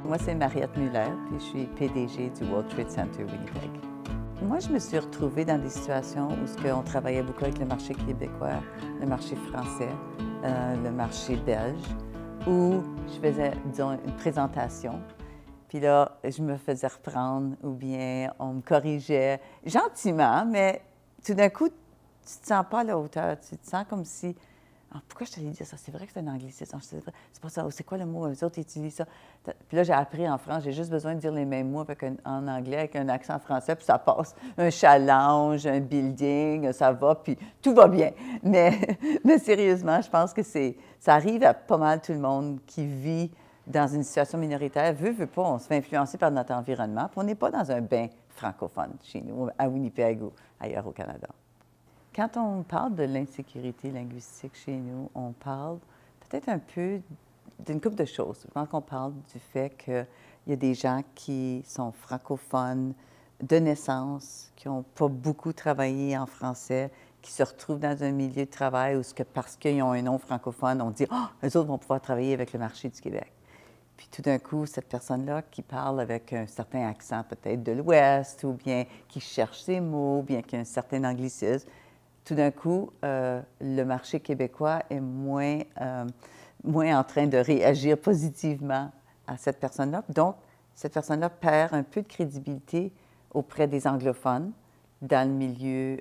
Moi, c'est Mariette Muller, puis je suis PDG du World Trade Center Winnipeg. Moi, je me suis retrouvée dans des situations où on travaillait beaucoup avec le marché québécois, le marché français, le marché belge, où je faisais, disons, une présentation. Puis là, je me faisais reprendre ou bien on me corrigeait gentiment, mais tout d'un coup, tu ne te sens pas à la hauteur. Tu te sens comme si ah, pourquoi je t'allais dire ça? C'est vrai que c'est un anglicisme. C'est pas ça. C'est quoi le mot? Eux autres utilisent ça. Puis là, j'ai appris en France, j'ai juste besoin de dire les mêmes mots en anglais avec un accent français, puis ça passe. Un challenge, un building, ça va, puis tout va bien. Mais sérieusement, je pense que ça arrive à pas mal tout le monde qui vit dans une situation minoritaire. Veut pas, on se fait influencer par notre environnement, puis on n'est pas dans un bain francophone chez nous, à Winnipeg ou ailleurs au Canada. Quand on parle de l'insécurité linguistique chez nous, on parle peut-être un peu d'une couple de choses. Je pense qu'on parle du fait qu'il y a des gens qui sont francophones de naissance, qui n'ont pas beaucoup travaillé en français, qui se retrouvent dans un milieu de travail où, parce qu'ils ont un nom francophone, on dit « Ah, eux autres vont pouvoir travailler avec le marché du Québec ». Puis tout d'un coup, cette personne-là qui parle avec un certain accent peut-être de l'Ouest, ou bien qui cherche ses mots, ou bien qui a un certain anglicisme, tout d'un coup, le marché québécois est moins en train de réagir positivement à cette personne-là. Donc, cette personne-là perd un peu de crédibilité auprès des anglophones dans le milieu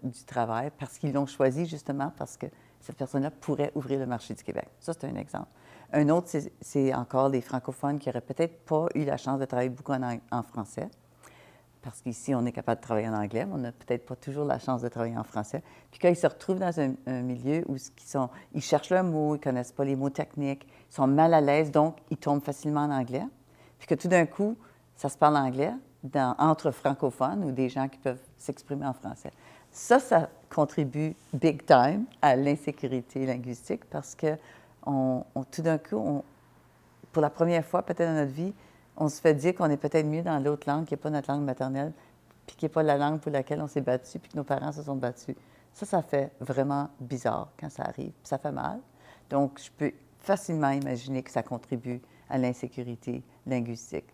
du travail parce qu'ils l'ont choisi justement parce que cette personne-là pourrait ouvrir le marché du Québec. Ça, c'est un exemple. Un autre, c'est encore les francophones qui n'auraient peut-être pas eu la chance de travailler beaucoup en français. Parce qu'ici, on est capable de travailler en anglais, mais on n'a peut-être pas toujours la chance de travailler en français. Puis quand ils se retrouvent dans un milieu où ils cherchent leurs mots, ils ne connaissent pas les mots techniques, ils sont mal à l'aise, donc ils tombent facilement en anglais. Puis que tout d'un coup, ça se parle anglais entre francophones ou des gens qui peuvent s'exprimer en français. Ça contribue big time à l'insécurité linguistique parce que tout d'un coup, pour la première fois peut-être dans notre vie, on se fait dire qu'on est peut-être mieux dans l'autre langue qui n'est pas notre langue maternelle, puis qui n'est pas la langue pour laquelle on s'est battu, puis que nos parents se sont battus. Ça fait vraiment bizarre quand ça arrive, puis ça fait mal. Donc, je peux facilement imaginer que ça contribue à l'insécurité linguistique.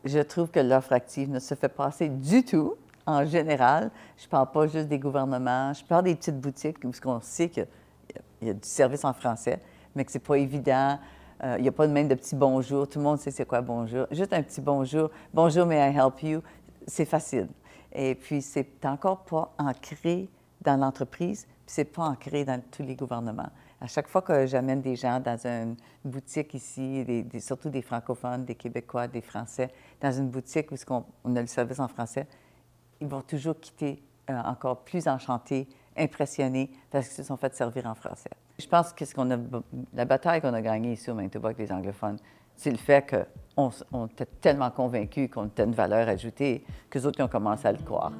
Je trouve que l'offre active ne se fait pas assez du tout, en général. Je ne parle pas juste des gouvernements, je parle des petites boutiques où on sait qu'il y a du service en français, mais que ce n'est pas évident. Il n'y a pas de même de petit bonjour. Tout le monde sait c'est quoi bonjour. Juste un petit bonjour. Bonjour, may I help you? C'est facile. Et puis, c'est encore pas ancré dans l'entreprise, puis c'est pas ancré dans tous les gouvernements. À chaque fois que j'amène des gens dans une boutique ici, surtout des francophones, des Québécois, des Français, dans une boutique où on a le service en français, ils vont toujours quitter encore plus enchantés, impressionnés, parce qu'ils se sont fait servir en français. Je pense que la bataille qu'on a gagnée ici au Manitoba avec les anglophones, c'est le fait qu'on était tellement convaincus qu'on était une valeur ajoutée qu'eux autres ils ont commencé à le croire.